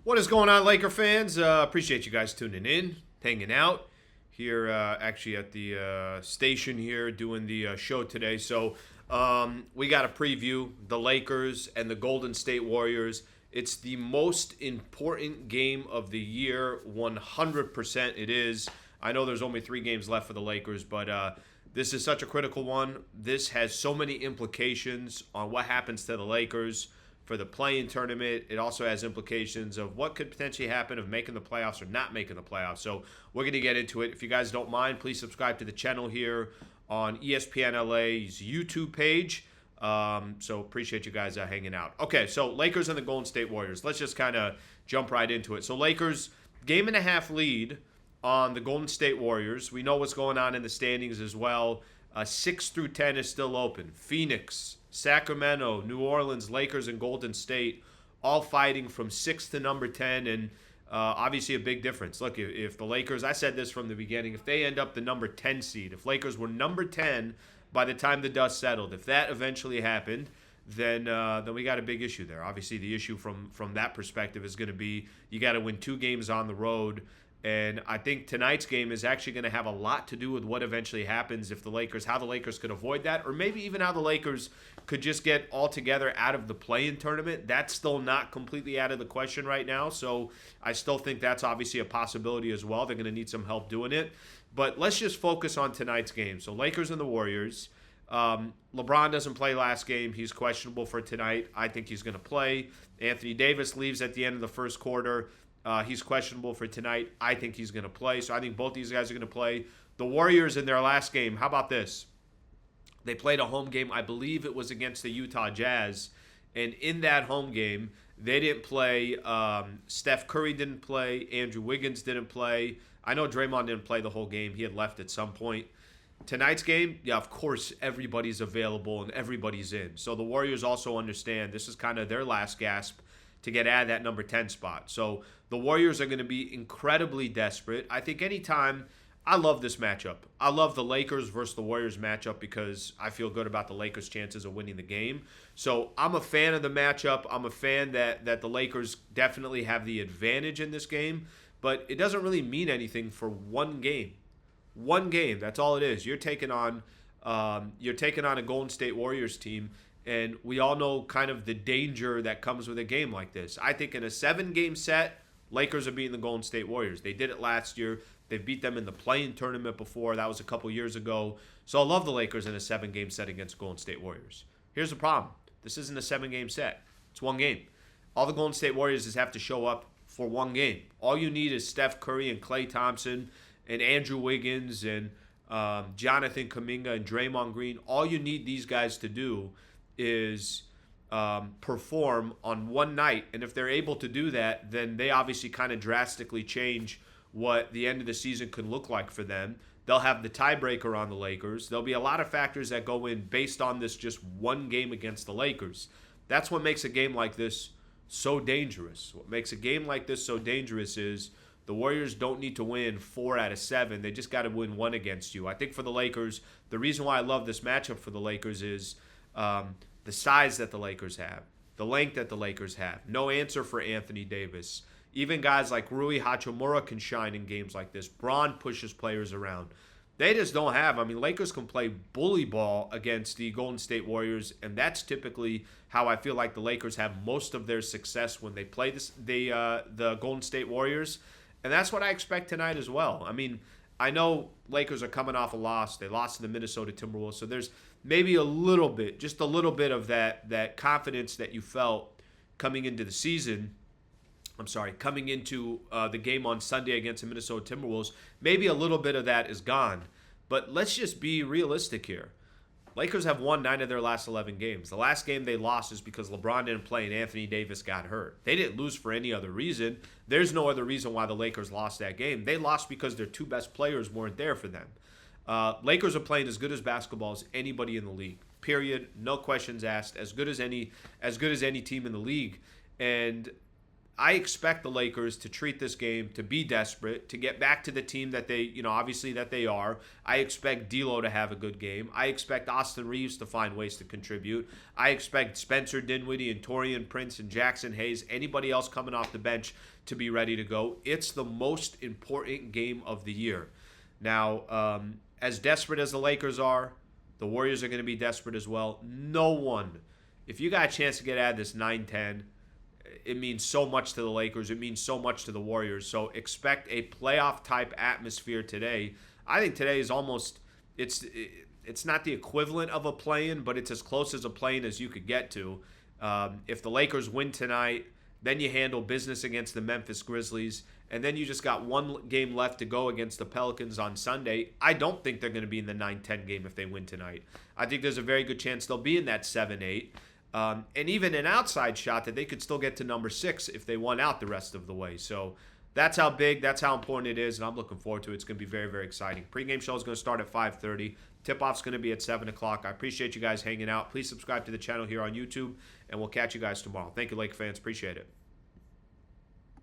What is going on, Laker fans? Appreciate you guys tuning in, hanging out here, actually at the station here doing the show today. So we got to preview the Lakers and the Golden State Warriors. It's the most important game of the year, 100% it is. I know there's only 3 games left for the Lakers, but this is such a critical one. This has so many implications on what happens to the Lakers for the play-in tournament. It also has implications of what could potentially happen of making the playoffs or not making the playoffs. So we're going to get into it. If you guys don't mind, please subscribe to the channel here on ESPN LA's YouTube page. So appreciate you guys hanging out. Okay, so Lakers and the Golden State Warriors. Let's just kind of jump right into it. So Lakers, 1.5 game lead on the Golden State Warriors. We know what's going on in the standings as well. 6 through 10 is still open. Phoenix, Sacramento, New Orleans, Lakers, and Golden State all fighting from 6 to number 10, and obviously a big difference. Look, if the Lakers, I said this from the beginning, if they end up the number 10 seed, if Lakers were number 10 by the time the dust settled, if that eventually happened, then we got a big issue there. Obviously, the issue from that perspective is going to be you got to win 2 games on the road. And I think tonight's game is actually going to have a lot to do with what eventually happens if the Lakers, how the Lakers could avoid that, or maybe even how the Lakers could just get altogether out of the play-in tournament. That's still not completely out of the question right now. So I still think that's obviously a possibility as well. They're going to need some help doing it. But let's just focus on tonight's game. So Lakers and the Warriors. LeBron doesn't play last game. He's questionable for tonight. I think he's going to play. Anthony Davis leaves at the end of the first quarter. He's questionable for tonight. I think he's going to play. So I think both these guys are going to play. The Warriors in their last game, how about this? They played a home game. I believe it was against the Utah Jazz. And in that home game, they didn't play. Steph Curry didn't play. Andrew Wiggins didn't play. I know Draymond didn't play the whole game. He had left at some point. Tonight's game, yeah, of course, everybody's available and everybody's in. So the Warriors also understand this is kind of their last gasp to get out of that number 10 spot. So the Warriors are going to be incredibly desperate. I think anytime, I love this matchup. I love the Lakers versus the Warriors matchup because I feel good about the Lakers' chances of winning the game. So I'm a fan of the matchup. I'm a fan that the Lakers definitely have the advantage in this game, but it doesn't really mean anything for one game. One game, that's all it is. You're taking on a Golden State Warriors team. And we all know kind of the danger that comes with a game like this. I think in a 7-game set, Lakers are beating the Golden State Warriors. They did it last year. They beat them in the play-in tournament before. That was a couple years ago. So I love the Lakers in a 7-game set against Golden State Warriors. Here's the problem. This isn't a 7-game set. It's one game. All the Golden State Warriors just have to show up for one game. All you need is Steph Curry and Klay Thompson and Andrew Wiggins and Jonathan Kuminga and Draymond Green. All you need these guys to do is perform on one night. And if they're able to do that, then they obviously kind of drastically change what the end of the season could look like for them. They'll have the tiebreaker on the Lakers. There'll be a lot of factors that go in based on this just one game against the Lakers. That's what makes a game like this so dangerous. What makes a game like this so dangerous is the Warriors don't need to win 4 out of 7. They just got to win 1 against you. I think for the Lakers, the reason why I love this matchup for the Lakers is the size that the Lakers have, the length that the Lakers have. No answer for Anthony Davis. Even guys like Rui Hachimura can shine in games like this. Braun pushes players around. They just don't have. I mean, Lakers can play bully ball against the Golden State Warriors, and that's typically how I feel like the Lakers have most of their success when they play the Golden State Warriors, and that's what I expect tonight as well. I mean, I know Lakers are coming off a loss. They lost to the Minnesota Timberwolves, so there's maybe a little bit, just a little bit of that confidence that you felt coming into the season. Coming into the game on Sunday against the Minnesota Timberwolves. Maybe a little bit of that is gone. But let's just be realistic here. Lakers have won 9 of their last 11 games. The last game they lost is because LeBron didn't play and Anthony Davis got hurt. They didn't lose for any other reason. There's no other reason why the Lakers lost that game. They lost because their 2 best players weren't there for them. Lakers are playing as good as basketball as anybody in the league. Period. No questions asked. As good as any team in the league. And I expect the Lakers to treat this game, to be desperate, to get back to the team that they, obviously that they are. I expect D'Lo to have a good game. I expect Austin Reeves to find ways to contribute. I expect Spencer Dinwiddie and Taurean Prince and Jackson Hayes, anybody else coming off the bench, to be ready to go. It's the most important game of the year. Now, as desperate as the Lakers are, the Warriors are going to be desperate as well. No one, if you got a chance to get out of this 9-10, it means so much to the Lakers. It means so much to the Warriors. So expect a playoff-type atmosphere today. I think today is almost, it's not the equivalent of a play-in, but it's as close as a play-in as you could get to. If the Lakers win tonight, then you handle business against the Memphis Grizzlies, and then you just got one game left to go against the Pelicans on Sunday. I don't think they're going to be in the 9-10 game if they win tonight. I think there's a very good chance they'll be in that 7-8. And even an outside shot that they could still get to number 6 if they won out the rest of the way. So that's how big, that's how important it is, and I'm looking forward to it. It's going to be very, very exciting. Pre-game show is going to start at 5:30. Tip-off's going to be at 7 o'clock. I appreciate you guys hanging out. Please subscribe to the channel here on YouTube, and we'll catch you guys tomorrow. Thank you, Lake fans. Appreciate it.